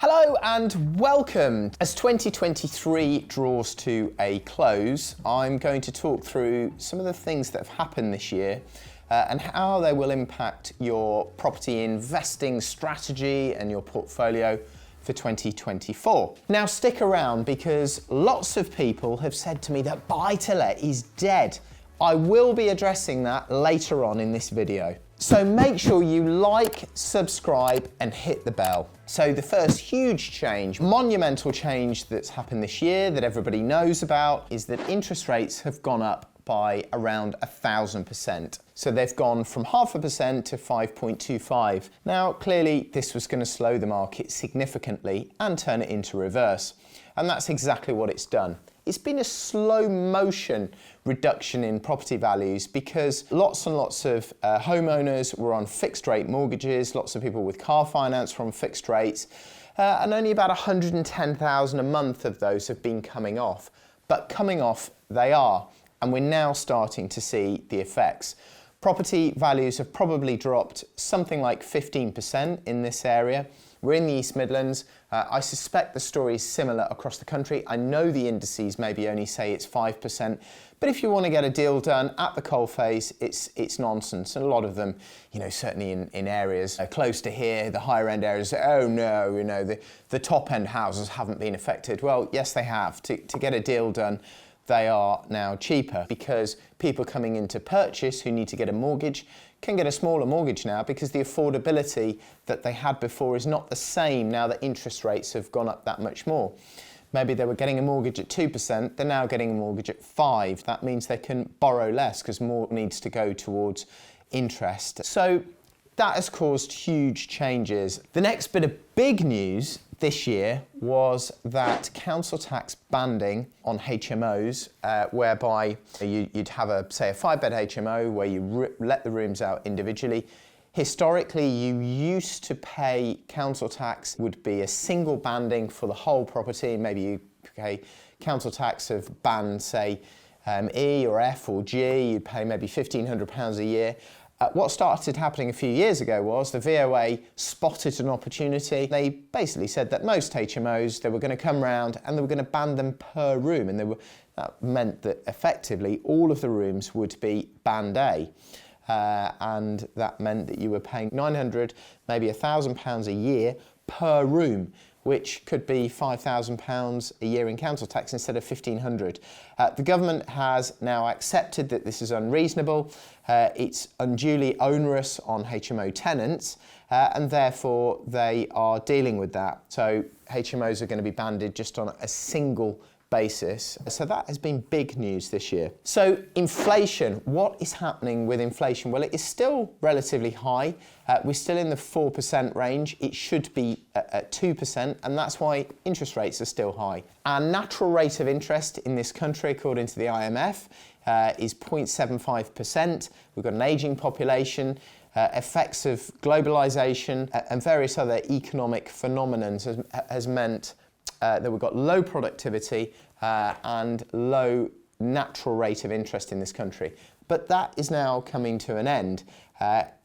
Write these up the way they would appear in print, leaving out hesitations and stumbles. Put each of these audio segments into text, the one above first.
Hello and welcome. As 2023 draws to a close, I'm going to talk through some of the things that have happened this year and how they will impact your property investing strategy and your portfolio for 2024. Now stick around because lots of people have said to me that buy-to-let is dead. I will be addressing that later on in this video. So make sure you like, subscribe and hit the bell. So the first huge change, monumental change that's happened this year that everybody knows about is that interest rates have gone up by around 1,000%. So they've gone from 0.5% to 5.25. Now, clearly this was going to slow the market significantly and turn it into reverse. And that's exactly what it's done. It's been a slow motion reduction in property values because lots and lots of homeowners were on fixed rate mortgages, lots of people with car finance were on fixed rates, and only about 110,000 a month of those have been coming off. But coming off they are, and we're now starting to see the effects. Property values have probably dropped something like 15% in this area. We're in the East Midlands. I suspect the story is similar across the country. I know the indices maybe only say it's 5%, but if you want to get a deal done at the coalface, it's nonsense. And a lot of them, certainly in areas close to here, the higher end areas, oh no, the top end houses haven't been affected. Well, yes, they have. To get a deal done, they are now cheaper because people coming in to purchase who need to get a mortgage can get a smaller mortgage now because the affordability that they had before is not the same now that interest rates have gone up that much more. Maybe they were getting a mortgage at 2%, they're now getting a mortgage at 5%. That means they can borrow less because more needs to go towards interest. So that has caused huge changes. The next bit of big news this year was that council tax banding on HMOs, whereby you'd have say a 5-bed HMO where you let the rooms out individually. Historically, you used to pay council tax, would be a single banding for the whole property. Maybe you pay council tax of band, say, E or F or G, you'd pay maybe £1,500 a year. What started happening a few years ago was the VOA spotted an opportunity. They basically said that most HMOs, they were going to come round and they were going to ban them per room. And that meant that effectively all of the rooms would be band A. And that meant that you were paying £900, maybe £1,000 a year per room, which could be £5,000 a year in council tax instead of £1,500. The government has now accepted that this is unreasonable. It's unduly onerous on HMO tenants, and therefore they are dealing with that. So HMOs are going to be banded just on a single basis. So that has been big news this year. So inflation, what is happening with inflation? Well, it is still relatively high. We're still in the 4% range. It should be at 2%, and that's why interest rates are still high. Our natural rate of interest in this country, according to the IMF, is 0.75%. We've got an aging population. Effects of globalization and various other economic phenomena has meant that we've got low productivity and low natural rate of interest in this country. But that is now coming to an end.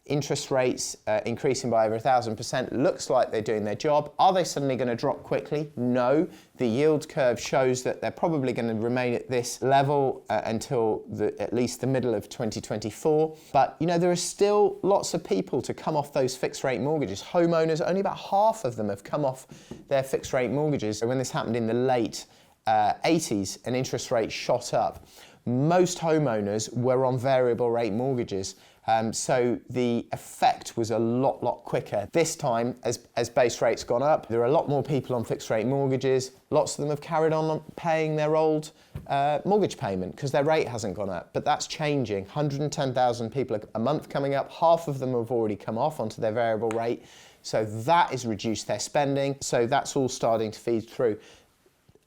Interest rates increasing by over 1,000% looks like they're doing their job. Are they suddenly going to drop quickly? No. The yield curve shows that they're probably going to remain at this level until at least the middle of 2024. But there are still lots of people to come off those fixed rate mortgages. Homeowners, only about half of them have come off their fixed rate mortgages. When this happened in the late 80s and interest rates shot up, most homeowners were on variable rate mortgages. So the effect was a lot quicker. This time, as base rates gone up, there are a lot more people on fixed rate mortgages. Lots of them have carried on paying their old mortgage payment because their rate hasn't gone up. But that's changing. 110,000 people a month coming up. Half of them have already come off onto their variable rate. So that has reduced their spending. So that's all starting to feed through.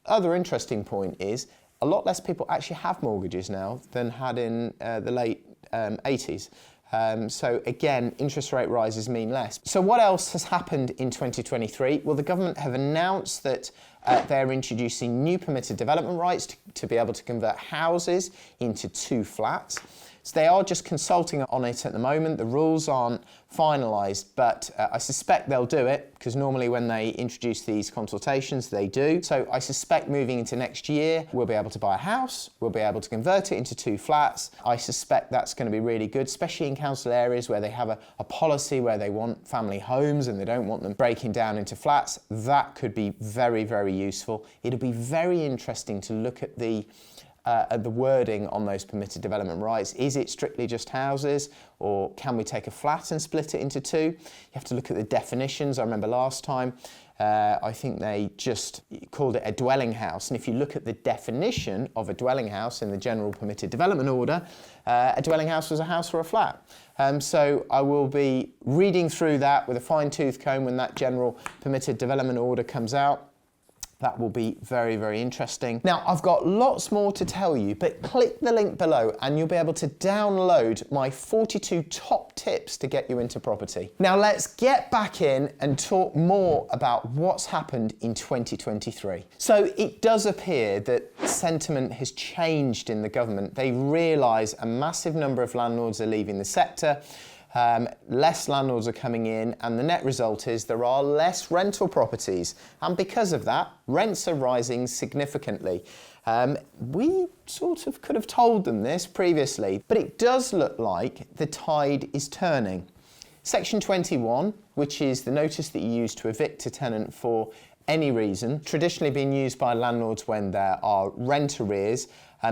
Other interesting point is a lot less people actually have mortgages now than had in the late 80s. So again, interest rate rises mean less. So what else has happened in 2023? Well, the government have announced that they're introducing new permitted development rights to be able to convert houses into 2 flats. So they are just consulting on it at the moment. The rules aren't finalised, but I suspect they'll do it, because normally when they introduce these consultations, they do. So I suspect moving into next year, we'll be able to buy a house, we'll be able to convert it into 2 flats. I suspect that's going to be really good, especially in council areas where they have a policy where they want family homes and they don't want them breaking down into flats. That could be very, very useful. It'll be very interesting to look at the wording on those permitted development rights. Is it strictly just houses, or can we take a flat and split it into 2? You have to look at the definitions. I remember last time, I think they just called it a dwelling house. And if you look at the definition of a dwelling house in the General Permitted Development Order, a dwelling house was a house or a flat. So I will be reading through that with a fine-tooth comb when that General Permitted Development Order comes out. That will be very, very interesting. Now, I've got lots more to tell you, but click the link below and you'll be able to download my 42 top tips to get you into property. Now, let's get back in and talk more about what's happened in 2023. So it does appear that sentiment has changed in the government. They realise a massive number of landlords are leaving the sector. Less landlords are coming in, and the net result is there are less rental properties, and because of that, rents are rising significantly. We sort of could have told them this previously, but it does look like the tide is turning. Section 21, which is the notice that you use to evict a tenant for any reason, traditionally been used by landlords when there are rent arrears.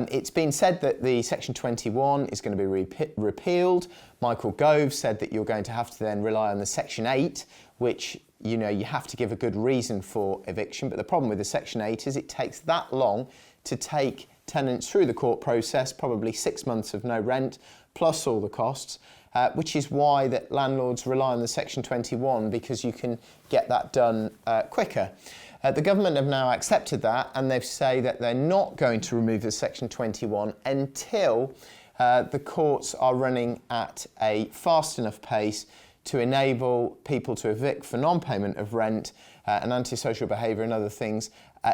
It's been said that the Section 21 is going to be repealed. Michael Gove said that you're going to have to then rely on the Section 8, which, you know, you have to give a good reason for eviction. But the problem with the Section 8 is it takes that long to take tenants through the court process, probably 6 months of no rent, plus all the costs, which is why that landlords rely on the Section 21, because you can get that done quicker. The government have now accepted that, and they say that they're not going to remove the Section 21 until the courts are running at a fast enough pace to enable people to evict for non-payment of rent and antisocial behaviour and other things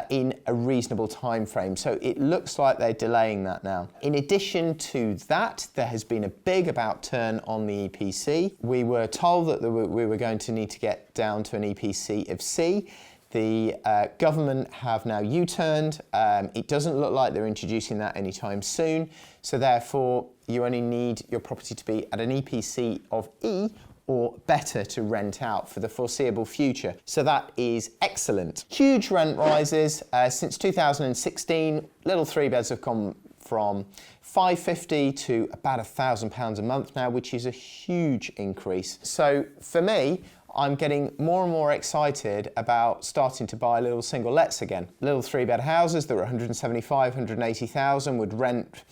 in a reasonable time frame. So it looks like they're delaying that now. In addition to that, there has been a big about turn on the EPC. We were told that we were going to need to get down to an EPC of C. The government have now U-turned. It doesn't look like they're introducing that anytime soon. So therefore, you only need your property to be at an EPC of E or better to rent out for the foreseeable future. So that is excellent. Huge rent rises since 2016. Little 3-beds have gone from £550 to about £1,000 a month now, which is a huge increase. So for me, I'm getting more and more excited about starting to buy little single lets again. Little 3-bed houses that were 175, 180,000 would rent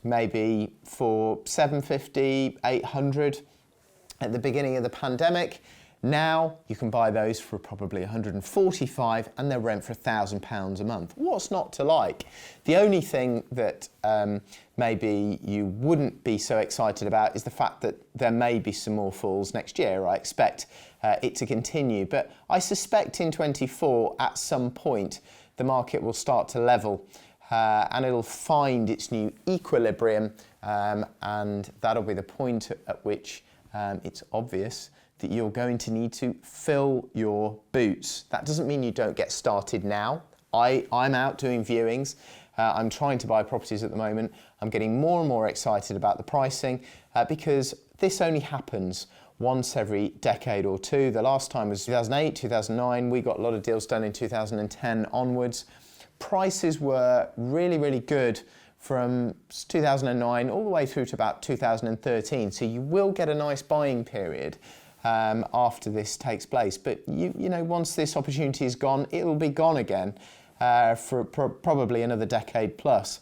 maybe for 750, 800 at the beginning of the pandemic. Now you can buy those for probably 145 and they'll rent for £1,000 a month. What's not to like? The only thing that maybe you wouldn't be so excited about is the fact that there may be some more falls next year. I expect it to continue, but I suspect in 24 at some point the market will start to level and it'll find its new equilibrium, and that'll be the point at which it's obvious that you're going to need to fill your boots. That doesn't mean you don't get started now. I'm out doing viewings. I'm trying to buy properties at the moment. I'm getting more and more excited about the pricing because this only happens once every decade or two. The last time was 2008, 2009. We got a lot of deals done in 2010 onwards. Prices were really, really good from 2009 all the way through to about 2013. So you will get a nice buying period after this takes place. But you know, once this opportunity is gone, it will be gone again for probably another decade plus.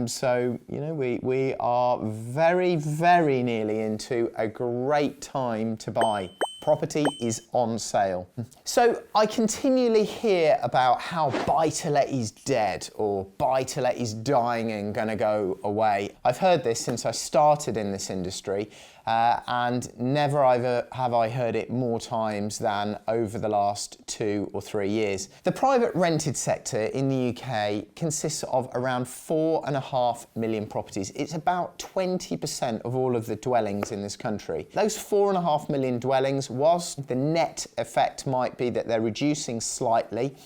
So, you know, we are very, very nearly into a great time to buy. Property is on sale. So I continually hear about how buy-to-let is dead or buy-to-let is dying and gonna go away. I've heard this since I started in this industry. and never ever have I heard it more times than over the last 2 or 3 years. The private rented sector in the UK consists of around 4.5 million properties. It's about 20% of all of the dwellings in this country. Those 4.5 million dwellings, whilst the net effect might be that they're reducing slightly,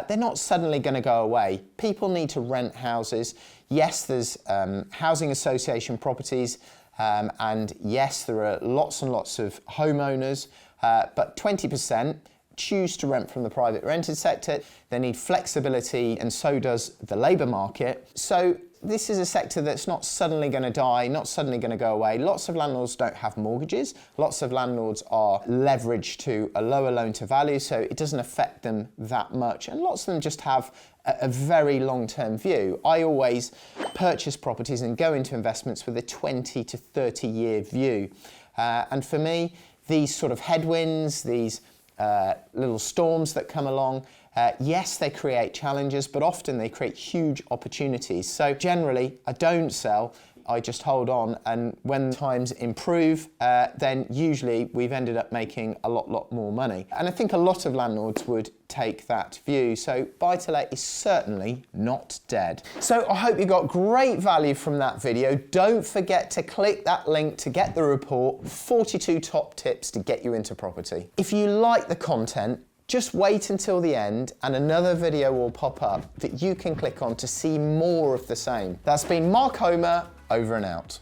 they're not suddenly going to go away. People need to rent houses. Yes, there's housing association properties, and yes, there are lots and lots of homeowners, but 20% choose to rent from the private rented sector. They need flexibility, and so does the labour market. So this is a sector that's not suddenly going to die, not suddenly going to go away. Lots of landlords don't have mortgages. Lots of landlords are leveraged to a lower loan to value, so it doesn't affect them that much. And lots of them just have a very long-term view. I always purchase properties and go into investments with a 20 to 30 year view. And for me, these sort of headwinds, these little storms that come along, yes, they create challenges, but often they create huge opportunities. So generally, I don't sell, I just hold on, and when times improve, then usually we've ended up making a lot more money. And I think a lot of landlords would take that view. So buy-to-let is certainly not dead. So I hope you got great value from that video. Don't forget to click that link to get the report, 42 top tips to get you into property. If you like the content, just wait until the end and another video will pop up that you can click on to see more of the same. That's been Mark Homer, over and out.